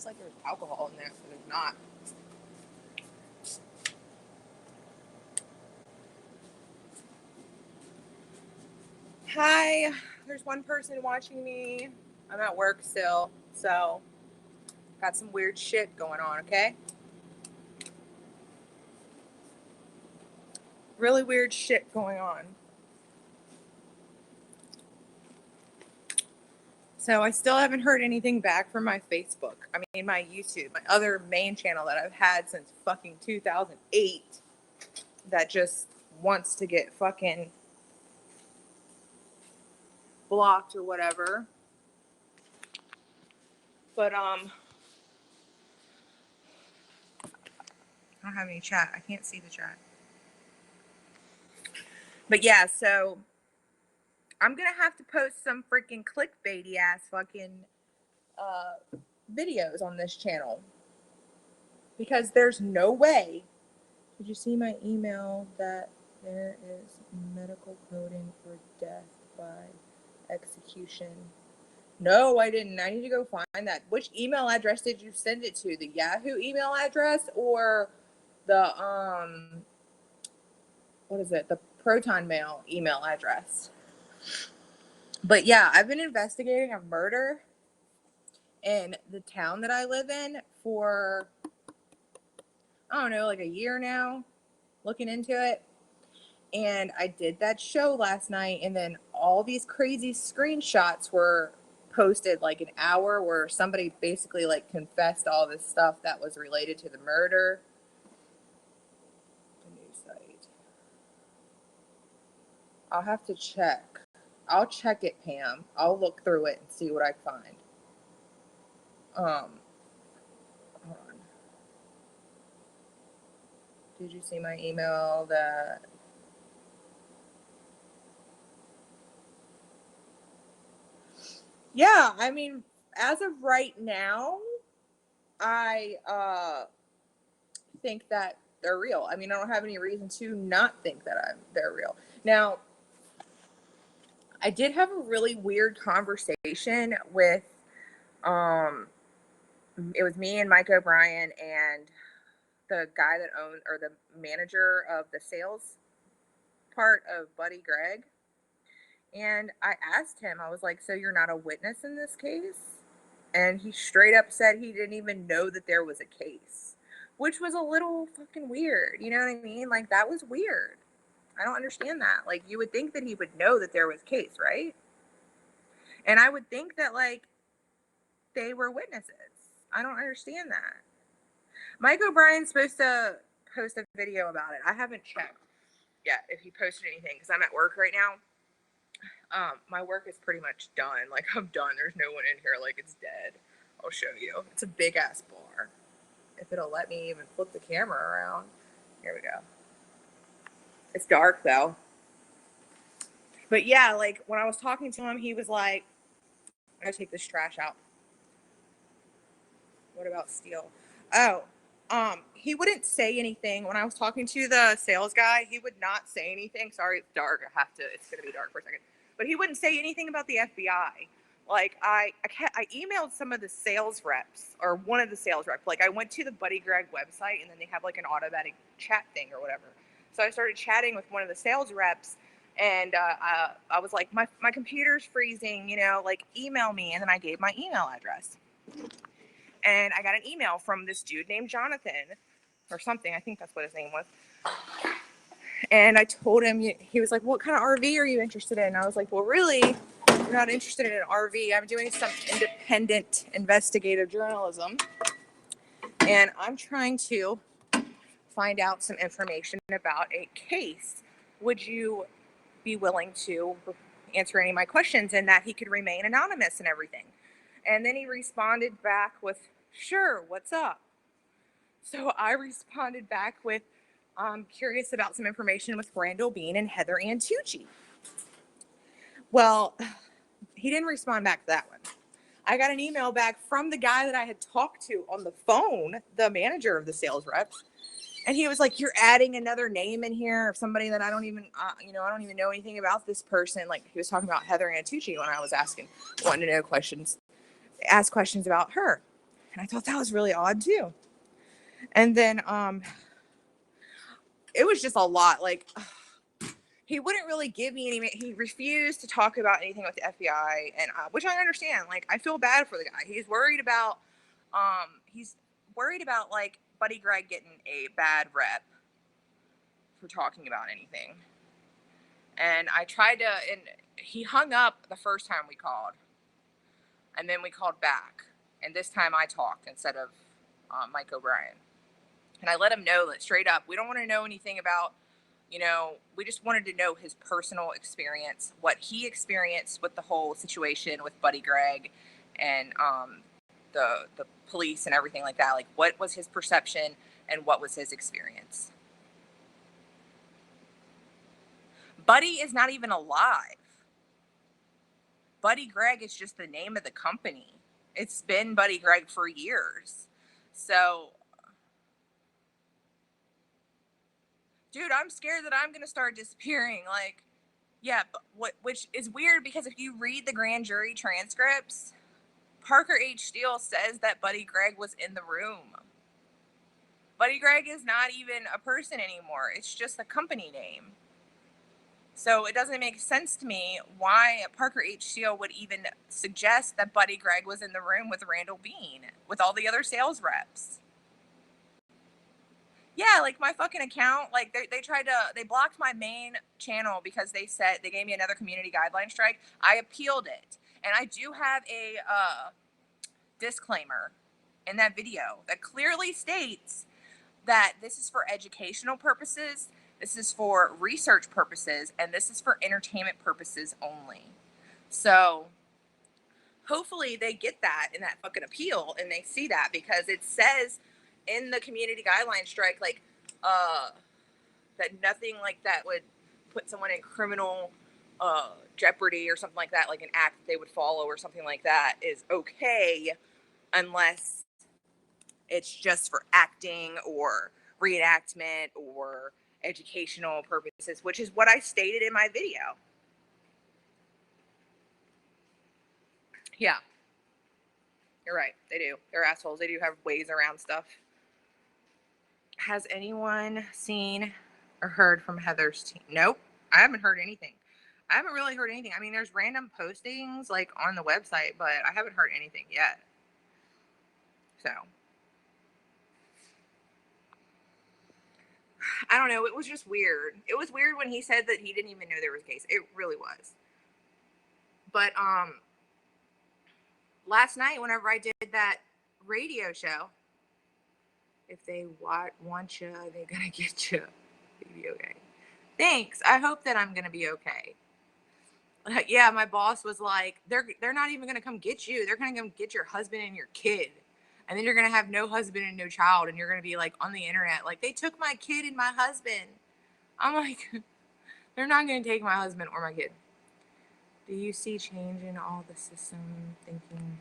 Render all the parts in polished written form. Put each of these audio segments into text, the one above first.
like there's alcohol in there, but there's not. Hi, there's one person watching me. I'm at work still, so got some weird shit going on, okay? Really weird shit going on. So I still haven't heard anything back from my Facebook. I mean, my YouTube, my other main channel that I've had since fucking 2008 that just wants to get fucking blocked or whatever. But, I don't have any chat. I can't see the chat. But yeah, so I'm going to have to post some freaking clickbaity ass fucking videos on this channel. Because there's no way. Did you see my email that there is medical coding for death by execution? No, I didn't. I need to go find that. Which email address did you send it to? The Yahoo email address or the, what is it? The Proton Mail email address. But yeah, I've been investigating a murder in the town that I live in for, I don't know, like a year now, looking into it. And I did that show last night, and then all these crazy screenshots were posted like an hour where somebody basically like confessed all this stuff that was related to the murder. The news site. I'll have to check. I'll check it, Pam. I'll look through it and see what I find. Hold on. Did you see my email that... Yeah, I mean, as of right now, I think that they're real. I mean, I don't have any reason to not think that they're real. Now, I did have a really weird conversation with, it was me and Mike O'Brien and the guy that owned, or the manager of the sales part of Buddy Greg. And I asked him, I was like, so you're not a witness in this case? And he straight up said he didn't even know that there was a case, which was a little fucking weird. You know what I mean? Like, that was weird. I don't understand that. Like, you would think that he would know that there was a case, right? And I would think that, like, they were witnesses. I don't understand that. Mike O'Brien's supposed to post a video about it. I haven't checked yet if he posted anything because I'm at work right now. My work is pretty much done. Like, I'm done. There's no one in here. Like, it's dead. I'll show you. It's a big ass bar. If it'll let me even flip the camera around. Here we go. It's dark though. But yeah, like when I was talking to him, he was like, I gotta take this trash out. What about steel? Oh, he wouldn't say anything. When I was talking to the sales guy, he would not say anything. Sorry, it's dark. It's gonna be dark for a second. But he wouldn't say anything about the FBI. Like, I emailed some of the sales reps, or one of the sales reps. Like, I went to the Buddy Greg website, and then they have like an automatic chat thing or whatever. So I started chatting with one of the sales reps, and I was like, my computer's freezing, you know, like, email me. And then I gave my email address. And I got an email from this dude named Jonathan or something. I think that's what his name was. And I told him, he was like, what kind of RV are you interested in? I was like, well, really, I'm not interested in an RV. I'm doing some independent investigative journalism. And I'm trying to find out some information about a case. Would you be willing to answer any of my questions, and that he could remain anonymous and everything? And then he responded back with, sure, what's up? So I responded back with, I'm curious about some information with Randall, Beane, and Heather Ann Tucci. Well, he didn't respond back to that one. I got an email back from the guy that I had talked to on the phone, the manager of the sales reps. And he was like, you're adding another name in here of somebody that I don't even, I don't even know anything about this person. Like, he was talking about Heather Ann Tucci when I was wanting to know questions, ask questions about her. And I thought that was really odd too. And then it was just a lot. Like, he wouldn't really give me any, he refused to talk about anything with the FBI, and which I understand. Like, I feel bad for the guy. He's worried about like Buddy Gregg getting a bad rep for talking about anything. And I tried to, and he hung up the first time we called, and then we called back, and this time I talked instead of Mike O'Brien. And I let him know that straight up, we don't want to know anything about, you know, we just wanted to know his personal experience, what he experienced with the whole situation with Buddy Gregg and the police and everything like that. Like, what was his perception and what was his experience? Buddy is not even alive. Buddy Gregg is just the name of the company. It's been Buddy Gregg for years. So, dude, I'm scared that I'm going to start disappearing. Like, yeah, but which is weird because if you read the grand jury transcripts, Parker H. Steele says that Buddy Gregg was in the room. Buddy Gregg is not even a person anymore. It's just a company name. So it doesn't make sense to me why Parker H. Steele would even suggest that Buddy Gregg was in the room with Randall Beane, with all the other sales reps. Yeah, like my fucking account, like they blocked my main channel because they said, they gave me another community guideline strike. I appealed it. And I do have a disclaimer in that video that clearly states that this is for educational purposes, this is for research purposes, and this is for entertainment purposes only. So hopefully they get that in that fucking appeal and they see that, because it says in the community guideline strike, like, that nothing like that would put someone in criminal jeopardy or something like that, like an act they would follow or something like that is okay, unless it's just for acting or reenactment or educational purposes, which is what I stated in my video. Yeah, you're right. They do. They're assholes. They do have ways around stuff. Has anyone seen or heard from Heather's team? Nope. I haven't heard anything. I haven't really heard anything. I mean, there's random postings like on the website, but I haven't heard anything yet. So I don't know. It was just weird. It was weird when he said that he didn't even know there was a case. It really was. But last night, whenever I did that radio show, if they want you, they're gonna get you. Be okay. Thanks. I hope that I'm gonna be okay. Yeah, my boss was like, they're not even gonna come get you. They're gonna come get your husband and your kid, and then you're gonna have no husband and no child, and you're gonna be like on the internet, like, they took my kid and my husband. I'm like, they're not gonna take my husband or my kid. Do you see change in all the system thinking?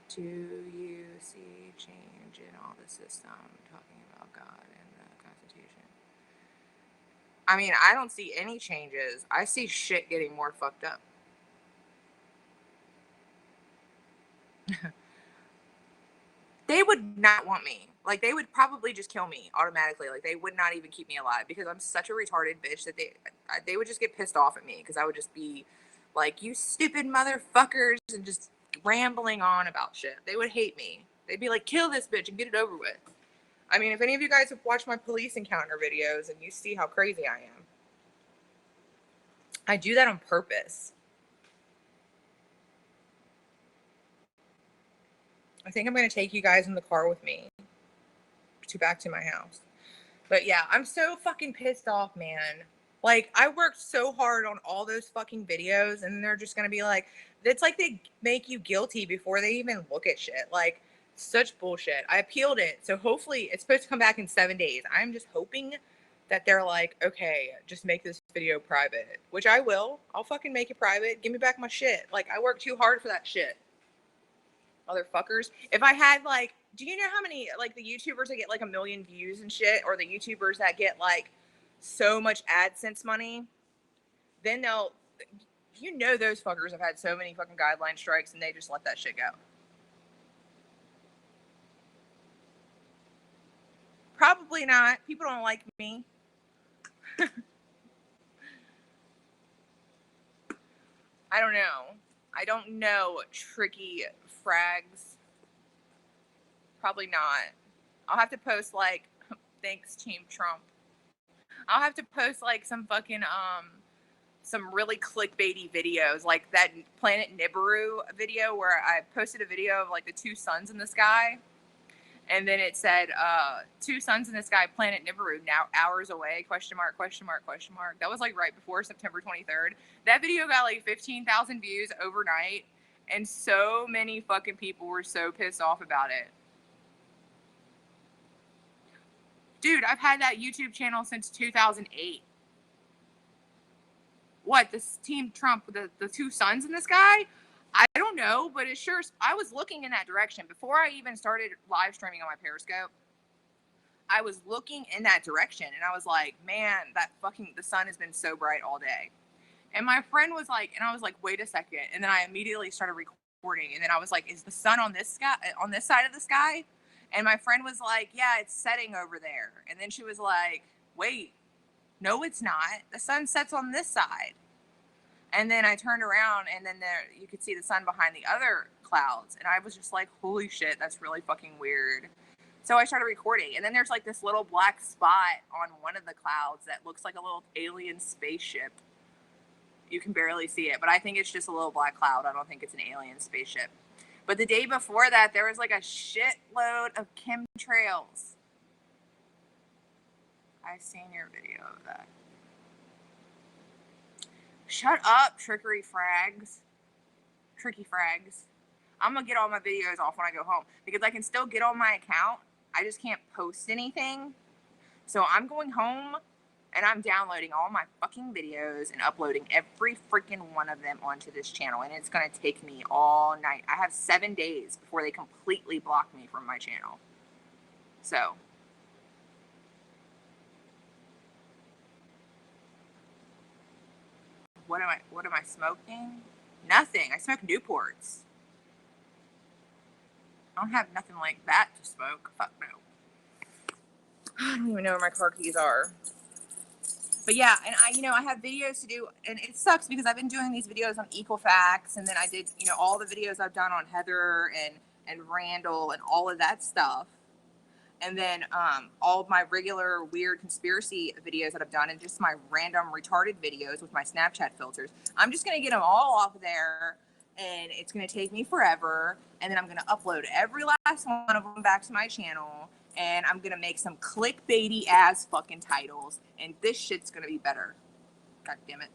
Do you see change in all the system talking about God and the Constitution? I mean, I don't see any changes. I see shit getting more fucked up. They would not want me. Like, they would probably just kill me automatically. Like, they would not even keep me alive because I'm such a retarded bitch that they would just get pissed off at me because I would just be like, you stupid motherfuckers, and just rambling on about shit. They would hate me. They'd be like, kill this bitch and get it over with. I mean, if any of you guys have watched my police encounter videos and you see how crazy I am, I do that on purpose. I think I'm going to take you guys in the car with me back to my house. But yeah, I'm so fucking pissed off, man. Like, I worked so hard on all those fucking videos, and they're just going to be like, it's like they make you guilty before they even look at shit. Like, such bullshit. I appealed it. So hopefully it's supposed to come back in 7 days. I'm just hoping that they're like, okay, just make this video private, which I will. I'll fucking make it private. Give me back my shit. Like, I worked too hard for that shit. Motherfuckers. If I had, like, do you know how many, like, the YouTubers that get like 1 million views and shit, or the YouTubers that get like so much AdSense money, then You know those fuckers have had so many fucking guideline strikes and they just let that shit go. Probably not. People don't like me. I don't know. I don't know, Tricky Frags. Probably not. I'll have to post like, thanks Team Trump. I'll have to post like some fucking some really clickbaity videos, like that Planet Nibiru video where I posted a video of like the two suns in the sky, and then it said two suns in the sky, Planet Nibiru, now hours away, question mark, question mark, question mark. That was like right before September 23rd. That video got like 15,000 views overnight, and so many fucking people were so pissed off about it. Dude, I've had that YouTube channel since 2008. What, this Team Trump, the two suns in the sky? I don't know, but it sure, I was looking in that direction. Before I even started live streaming on my Periscope, I was looking in that direction, and I was like, man, the sun has been so bright all day. And my friend was like, and I was like, wait a second. And then I immediately started recording, and then I was like, is the sun on this side of the sky? And my friend was like, yeah, it's setting over there. And then she was like, wait, no, it's not. The sun sets on this side. And then I turned around, and then there you could see the sun behind the other clouds. And I was just like, holy shit, that's really fucking weird. So I started recording. And then there's like this little black spot on one of the clouds that looks like a little alien spaceship. You can barely see it, but I think it's just a little black cloud. I don't think it's an alien spaceship. But the day before that, there was like a shitload of chemtrails. I've seen your video of that. Shut up, Tricky Frags. I'm going to get all my videos off when I go home because I can still get on my account. I just can't post anything. So I'm going home and I'm downloading all my fucking videos and uploading every freaking one of them onto this channel. And it's going to take me all night. I have 7 days before they completely block me from my channel. So. What am I smoking? Nothing. I smoke Newports. I don't have nothing like that to smoke. Fuck no. I don't even know where my car keys are. But yeah, and I have videos to do, and it sucks because I've been doing these videos on Equifax, and then I did, all the videos I've done on Heather and Randall and all of that stuff. And then all of my regular weird conspiracy videos that I've done and just my random retarded videos with my Snapchat filters. I'm just going to get them all off there, and it's going to take me forever. And then I'm going to upload every last one of them back to my channel. And I'm going to make some clickbaity ass fucking titles. And this shit's going to be better. God damn it.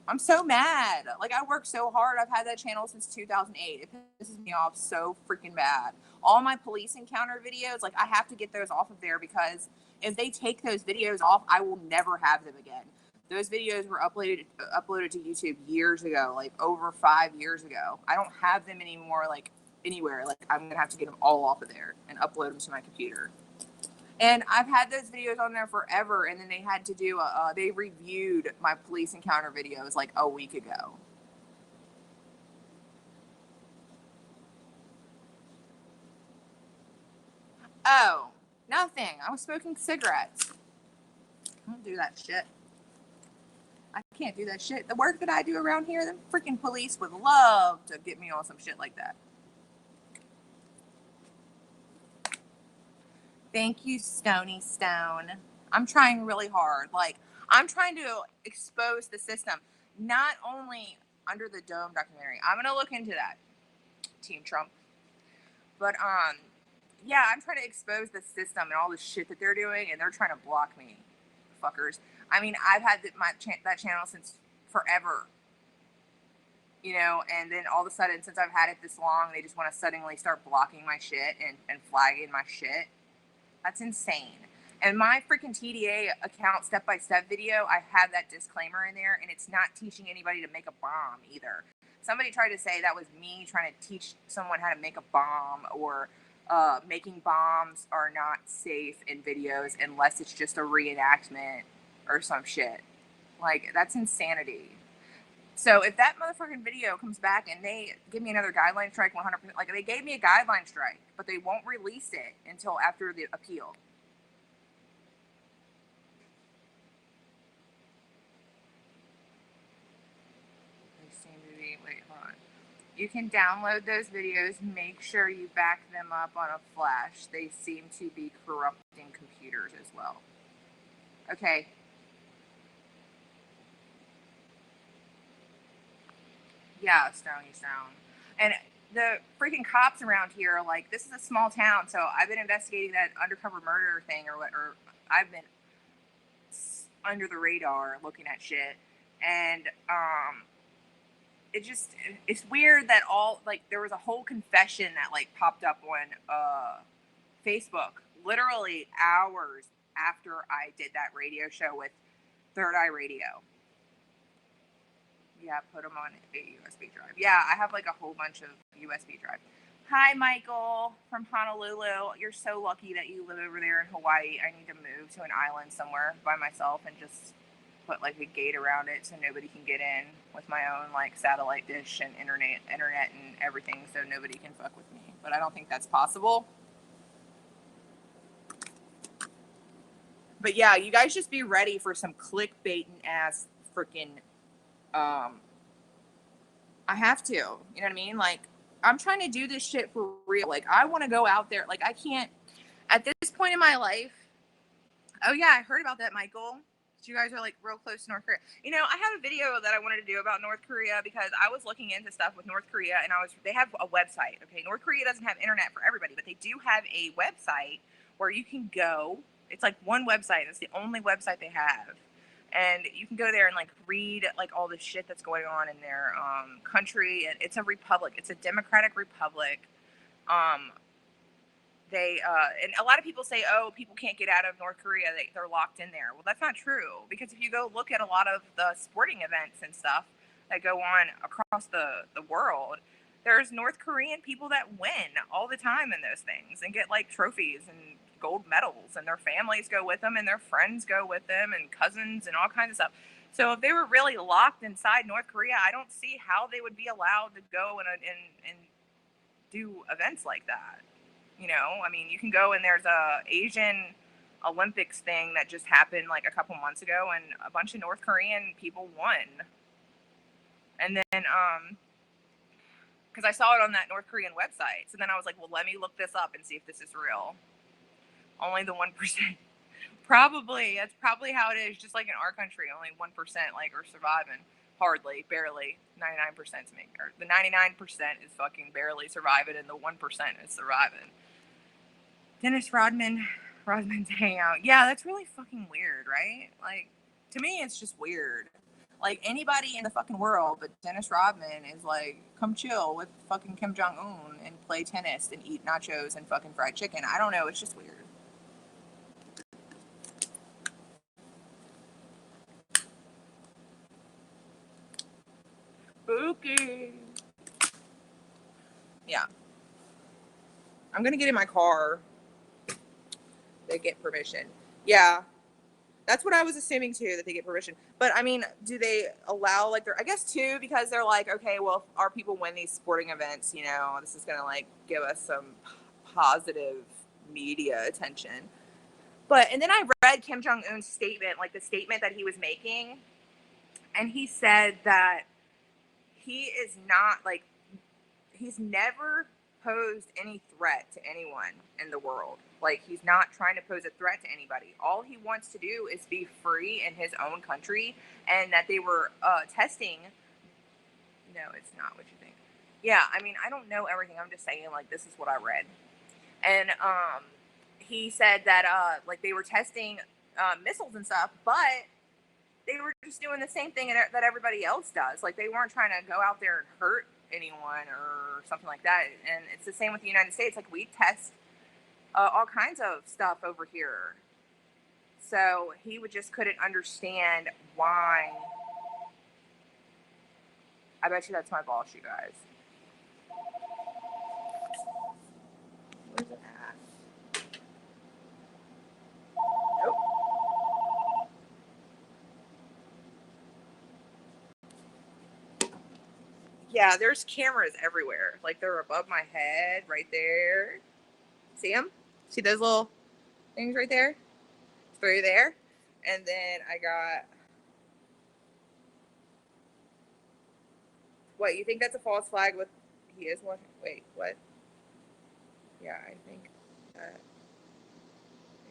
I'm so mad. Like, I worked so hard. I've had that channel since 2008. It pisses me off so freaking bad. All my police encounter videos, like, I have to get those off of there because if they take those videos off, I will never have them again. Those videos were uploaded to YouTube years ago, like over 5 years ago. I don't have them anymore, like, anywhere. Like, I'm going to have to get them all off of there and upload them to my computer. And I've had those videos on there forever, and then they had to do they reviewed my police encounter videos like a week ago. Oh, nothing. I was smoking cigarettes. I don't do that shit. I can't do that shit. The work that I do around here, the freaking police would love to get me on some shit like that. Thank you, Stony Stone. I'm trying really hard. Like, I'm trying to expose the system. Not only Under the Dome documentary. I'm gonna look into that, Team Trump. But yeah, I'm trying to expose the system and all the shit that they're doing, and they're trying to block me, fuckers. I mean, I've had that channel since forever. And then all of a sudden, since I've had it this long, they just want to suddenly start blocking my shit and flagging my shit. That's insane. And my freaking TDA account step-by-step video, I have that disclaimer in there, and it's not teaching anybody to make a bomb either. Somebody tried to say that was me trying to teach someone how to make a bomb, or making bombs are not safe in videos unless it's just a reenactment or some shit. Like, that's insanity. So if that motherfucking video comes back and they give me another guideline strike 100%, like they gave me a guideline strike, but they won't release it until after the appeal. They seem to be, wait, hold on. You can download those videos, make sure you back them up on a flash. They seem to be corrupting computers as well. Okay. Yeah, Stony Stone. And the freaking cops around here are like, this is a small town, so I've been investigating that undercover murder thing, or I've been under the radar looking at shit. And it's weird that there was a whole confession that like popped up on Facebook literally hours after I did that radio show with Third Eye Radio. Yeah, put them on a USB drive. Yeah, I have like a whole bunch of USB drives. Hi, Michael from Honolulu. You're so lucky that you live over there in Hawaii. I need to move to an island somewhere by myself and just put like a gate around it so nobody can get in with my own like satellite dish and internet and everything, so nobody can fuck with me. But I don't think that's possible. But yeah, you guys just be ready for some clickbaiting ass freaking I have to, you know what I mean? Like, I'm trying to do this shit for real. Like, I want to go out there. Like, I can't, at this point in my life. Oh yeah, I heard about that, Michael. You guys are like real close to North Korea. You know, I have a video that I wanted to do about North Korea because I was looking into stuff with North Korea and they have a website. Okay, North Korea doesn't have internet for everybody, but they do have a website where you can go. It's like one website. It's the only website they have. And you can go there and like read like all the shit that's going on in their country. And it's a republic. It's a democratic republic. And a lot of people say, oh, people can't get out of North Korea. They're locked in there. Well, that's not true, because if you go look at a lot of the sporting events and stuff that go on across the world, there's North Korean people that win all the time in those things and get like trophies and gold medals, and their families go with them and their friends go with them and cousins and all kinds of stuff. So if they were really locked inside North Korea, I don't see how they would be allowed to go and do events like that. You know, I mean, you can go and there's a Asian Olympics thing that just happened like a couple months ago, and a bunch of North Korean people won. And then, because I saw it on that North Korean website, so then I was like, well, let me look this up and see if this is real. Only the 1%. Probably. That's probably how it is. Just like in our country, only 1% like are surviving. Hardly, barely. 99% is making, or the 99% is fucking barely surviving, and the 1% is surviving. Dennis Rodman's hangout. Yeah, that's really fucking weird, right? Like, to me, it's just weird. Like, anybody in the fucking world, but Dennis Rodman is like, come chill with fucking Kim Jong-un and play tennis and eat nachos and fucking fried chicken. I don't know. It's just weird. Spooky. Yeah. I'm gonna get in my car. They get permission. Yeah. That's what I was assuming too, that they get permission. But I mean, do they allow like I guess too, because they're like, okay, well, if our people win these sporting events, you know, this is gonna like give us some positive media attention. And then I read Kim Jong-un's statement, like the statement that he was making, and he said that he is not like, he's never posed any threat to anyone in the world. Like, he's not trying to pose a threat to anybody. All he wants to do is be free in his own country, and that they were testing. No, it's not what you think. Yeah, I mean, I don't know everything. I'm just saying, like, this is what I read. And he said that like they were testing missiles and stuff, but they were just doing the same thing that everybody else does. Like, they weren't trying to go out there and hurt anyone or something like that. And it's the same with the United States. Like, we test all kinds of stuff over here. So he just couldn't understand why. I bet you that's my boss, you guys. Where's it at? Nope. Yeah, there's cameras everywhere. Like, they're above my head, right there. See them? See those little things right there? Through there. And then I got... What, you think that's a false flag with... He is one? Wait, what? Yeah, I think that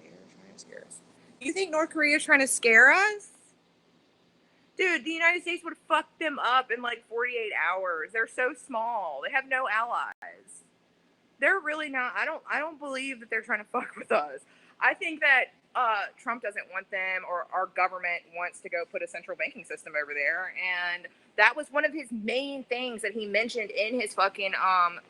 they're trying to scare us. You think North Korea is trying to scare us? Dude, the United States would fuck them up in like 48 hours. They're so small. They have no allies. They're really not. I don't believe that they're trying to fuck with us. I think that Trump doesn't want them, or our government wants to go put a central banking system over there. And that was one of his main things that he mentioned in his fucking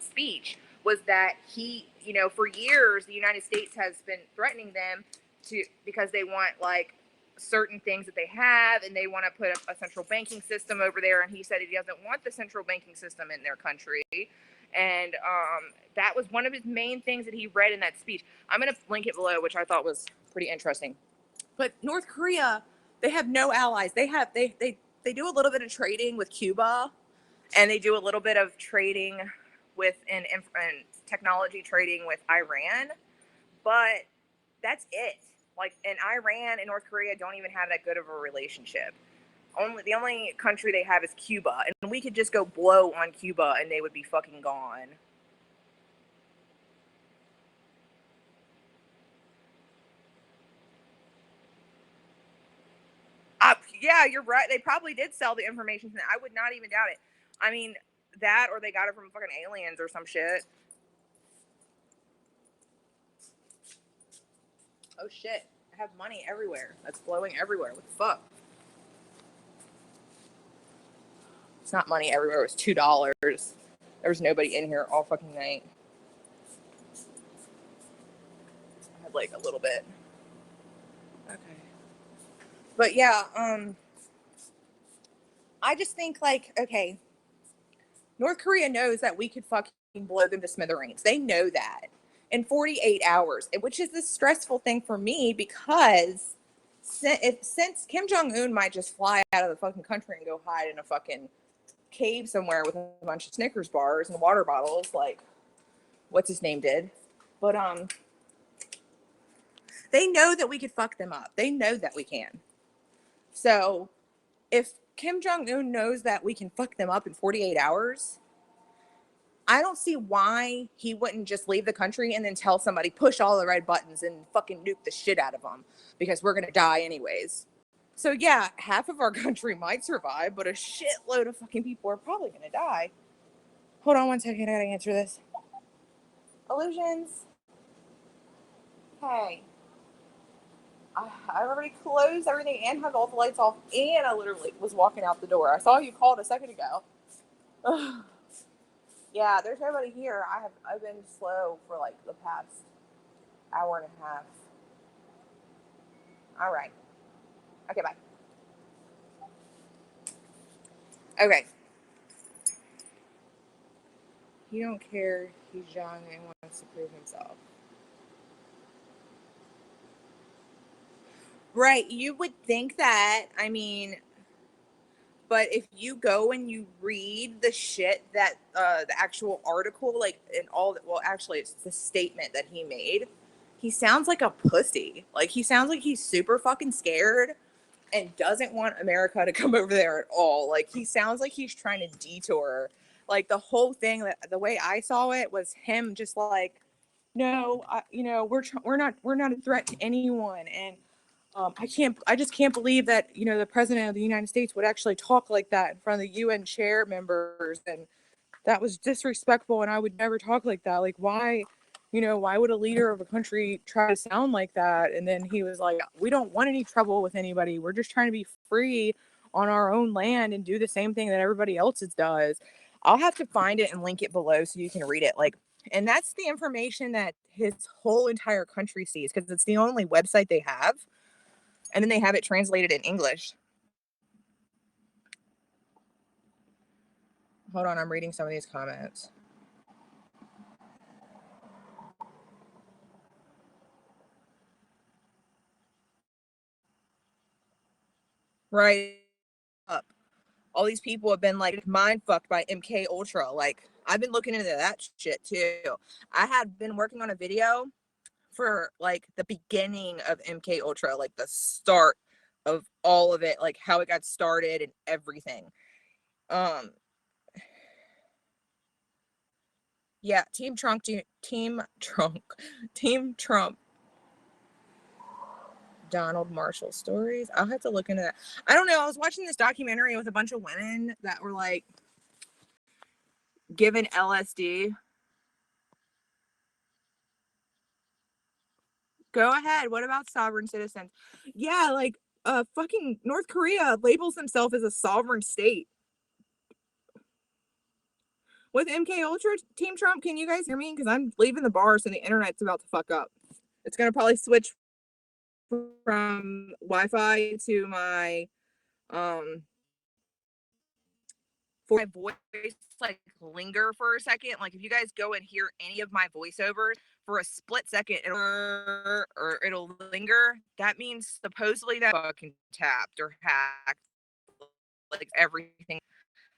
speech, was that he, for years the United States has been threatening them to, because they want like certain things that they have, and they want to put a central banking system over there. And he said he doesn't want the central banking system in their country. And that was one of his main things that he read in that speech. I'm going to link it below, which I thought was pretty interesting. But North Korea, they have no allies. They do a little bit of trading with Cuba, and they do a little bit of trading with and technology trading with Iran, but that's it. Like, and Iran and North Korea don't even have that good of a relationship. The only country they have is Cuba, and we could just go blow on Cuba and they would be fucking gone. Yeah, you're right. They probably did sell the information. I would not even doubt it. I mean, that, or they got it from fucking aliens or some shit. Oh shit. I have money everywhere. That's flowing everywhere. What the fuck? It's not money everywhere. It was $2. There was nobody in here all fucking night. I had like a little bit. Okay. But yeah, I just think like, okay, North Korea knows that we could fucking blow them to smithereens. They know that in 48 hours, which is the stressful thing for me, because since Kim Jong-un might just fly out of the fucking country and go hide in a fucking cave somewhere with a bunch of Snickers bars and water bottles, like what's his name did. But they know that we could fuck them up. They know that we can. So if Kim Jong-un knows that we can fuck them up in 48 hours, I don't see why he wouldn't just leave the country and then tell somebody, push all the red buttons and fucking nuke the shit out of them, because we're going to die anyways. So yeah, half of our country might survive, but a shitload of fucking people are probably going to die. Hold on one second, I gotta answer this. Illusions. Hey. I already closed everything and had all the lights off, and I literally was walking out the door. I saw you called a second ago. Ugh. Yeah, there's nobody here. I've been slow for like the past hour and a half. All right. Okay, bye. Okay. You don't care. He's young and wants to prove himself. Right. You would think that. I mean, but if you go and you read the shit that the actual article, like in all, well, actually, it's the statement that he made. He sounds like a pussy. Like, he sounds like he's super fucking scared and doesn't want America to come over there at all. Like, he sounds like he's trying to detour. Like, the whole thing, the way I saw it was him just like, no, we're not a threat to anyone. And I just can't believe that, the president of the United States would actually talk like that in front of the UN chair members. And that was disrespectful. And I would never talk like that. Like, why would a leader of a country try to sound like that? And then he was like, we don't want any trouble with anybody. We're just trying to be free on our own land and do the same thing that everybody else does. I'll have to find it and link it below so you can read it. Like, and that's the information that his whole entire country sees, because it's the only website they have. And then they have it translated in English. Hold on, I'm reading some of these comments. Right up. all these people have been like mind fucked by MKUltra. Like, I've been looking into that shit too. I had been working on a video for like the beginning of MKUltra, like the start of all of it, like how it got started and everything. Yeah, Team Trump. Donald Marshall stories. I'll have to look into that. I don't know. I was watching this documentary with a bunch of women that were like given LSD. Go ahead. What about sovereign citizens? Yeah, like fucking North Korea labels himself as a sovereign state. With MKUltra, Team Trump, can you guys hear me? Because I'm leaving the bar, so the internet's about to fuck up. It's gonna probably switch from Wi-Fi to my for my voice like linger for a second. Like if you guys go and hear any of my voiceovers for a split second, it'll linger. That means supposedly that fucking tapped or hacked like everything.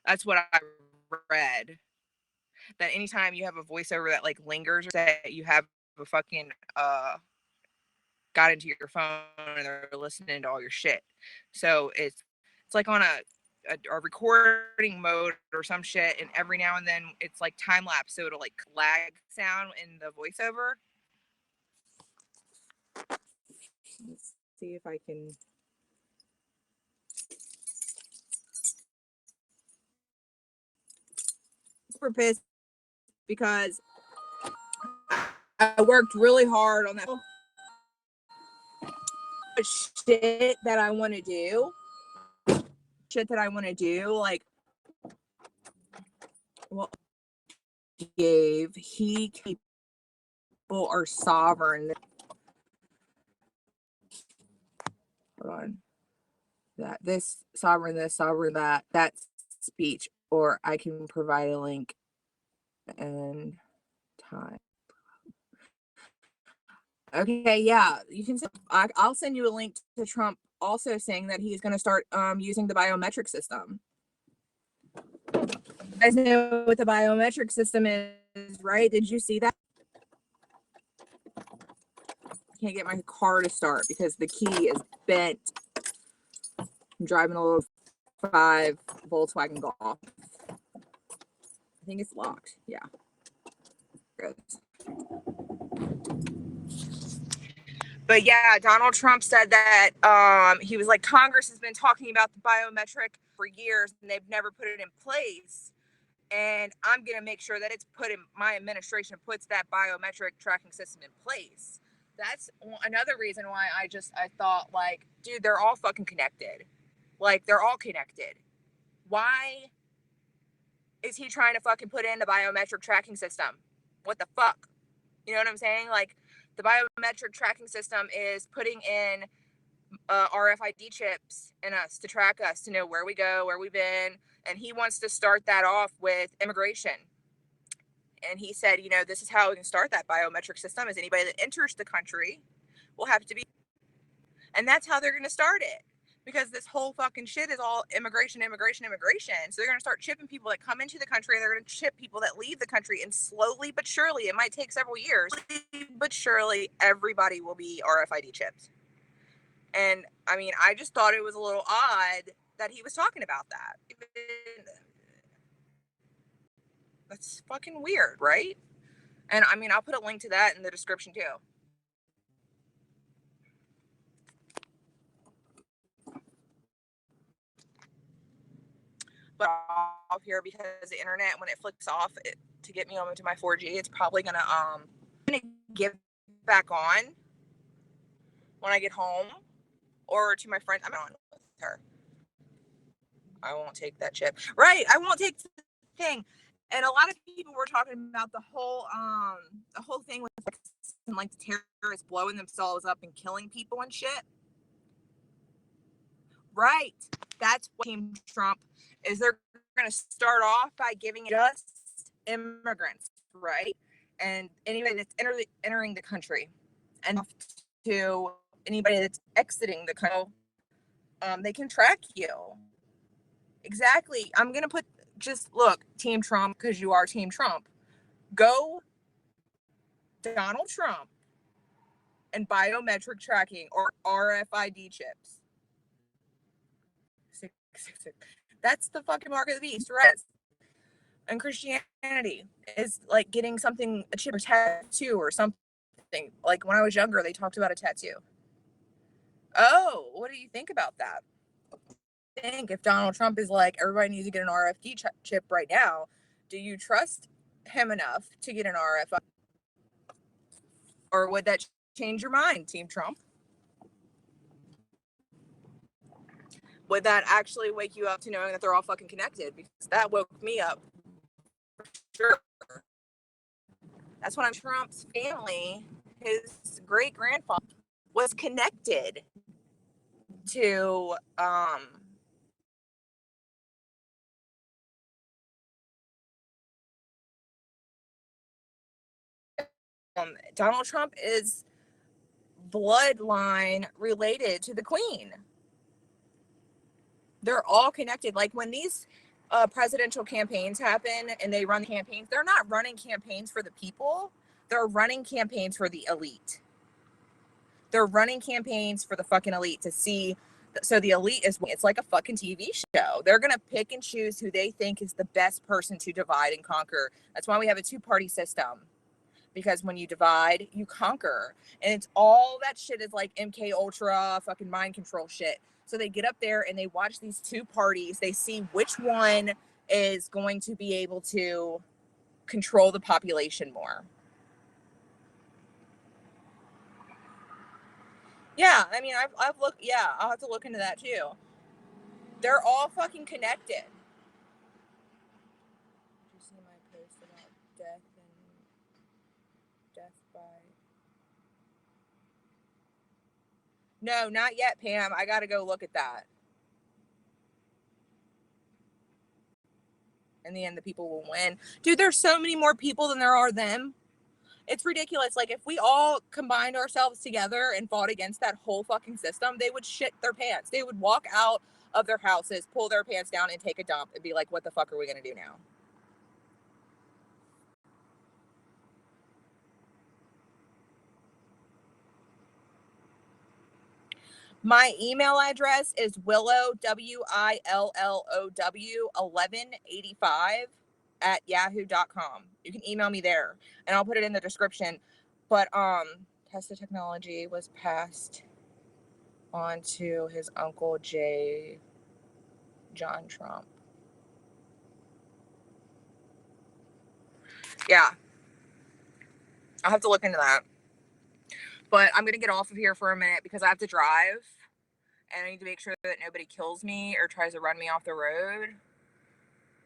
That's what I read. That anytime you have a voiceover that like lingers or that you have a fucking got into your phone and they're listening to all your shit. So it's like on a recording mode or some shit, and every now and then it's like time lapse, so it'll like lag sound in the voiceover. Let's see if I can. Super pissed because I worked really hard on that shit that I want to do. Like, well, people are sovereign. Hold on. This sovereign, that speech, or I can provide a link and time. Okay, yeah, you can. I'll send you a link to Trump also saying that he's going to start using the biometric system. You guys know what the biometric system is, right? Did you see that? Can't get my car to start because the key is bent. I'm driving a little 5 Volkswagen Golf. I think it's locked. Yeah. Good. But yeah, Donald Trump said that he was like, Congress has been talking about the biometric for years and they've never put it in place. And I'm going to make sure that it's put in, my administration puts that biometric tracking system in place. That's another reason why I thought like, dude, they're all fucking connected. Like they're all connected. Why is he trying to fucking put in a biometric tracking system? What the fuck? You know what I'm saying? Like the biometric tracking system is putting in RFID chips in us to track us, to know where we go, where we've been. And he wants to start that off with immigration. And he said, you know, this is how we can start that biometric system is anybody that enters the country will have to be. And that's how they're going to start it. Because this whole fucking shit is all immigration. So they're going to start chipping people that come into the country. They're going to chip people that leave the country. And slowly but surely, it might take several years, but surely everybody will be RFID chips. And I mean, I just thought it was a little odd that he was talking about that. That's fucking weird, right? And I mean, I'll put a link to that in the description too. But off here because the internet, when it flicks off to get me onto my 4G, it's probably gonna get back on when I get home or to my friend. I'm on with her. I won't take that chip. Right, I won't take the thing. And a lot of people were talking about the whole thing with like the terrorists blowing themselves up and killing people and shit. Right. That's what Team Trump is. They're going to start off by giving just immigrants, right? And anybody that's entering the country, and to anybody that's exiting the country, they can track you. Exactly. I'm going to put, just look, Team Trump, because you are Team Trump. Go Donald Trump and biometric tracking or RFID chips. That's the fucking mark of the beast, right? And Christianity is like getting something, a chip or tattoo or something. Like when I was younger, they talked about a tattoo. Oh, what do you think about that? I think if Donald Trump is like, everybody needs to get an RFID chip right now, do you trust him enough to get an RFID? Or would that change your mind, Team Trump? Would that actually wake you up to knowing that they're all fucking connected? Because that woke me up. For sure. That's when Trump's family, his great grandfather, was connected to Donald Trump is bloodline related to the Queen. They're all connected. Like when these presidential campaigns happen and they run campaigns, they're not running campaigns for the people. They're running campaigns for the elite. They're running campaigns for the fucking elite to see. So the elite is, it's like a fucking TV show. They're going to pick and choose who they think is the best person to divide and conquer. That's why we have a two-party system. Because when you divide, you conquer. And it's all that shit is like MKULTRA, fucking mind control shit. So they get up there and they watch these two parties. They see which one is going to be able to control the population more. Yeah, I mean, I've looked, yeah, I'll have to look into that too. They're all fucking connected. Did you see my post about death by... No, not yet, Pam. I gotta go look at that. In the end, the people will win. Dude, there's so many more people than there are them. It's ridiculous. Like, if we all combined ourselves together and fought against that whole fucking system, they would shit their pants. They would walk out of their houses, pull their pants down, and take a dump and be like, what the fuck are we going to do now? My email address is Willow, WILLOW 1185 at yahoo.com. You can email me there and I'll put it in the description. But Tesla technology was passed on to his uncle John Trump. Yeah. I'll have to look into that. But I'm going to get off of here for a minute because I have to drive and I need to make sure that nobody kills me or tries to run me off the road.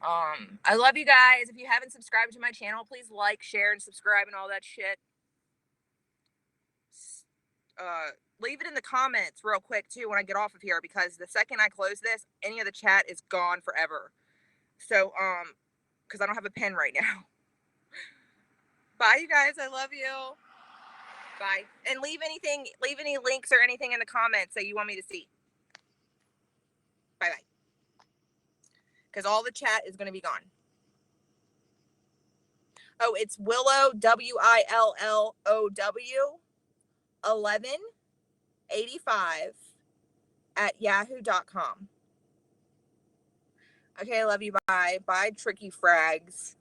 I love you guys. If you haven't subscribed to my channel, please like, share, and subscribe and all that shit. Leave it in the comments real quick too when I get off of here, because the second I close this, any of the chat is gone forever. So, because I don't have a pen right now. Bye, you guys. I love you. Bye. And leave any links or anything in the comments that you want me to see. Bye bye. Because all the chat is going to be gone. Oh, it's Willow, WILLOW 1185 at yahoo.com. Okay, I love you. Bye. Bye, tricky frags.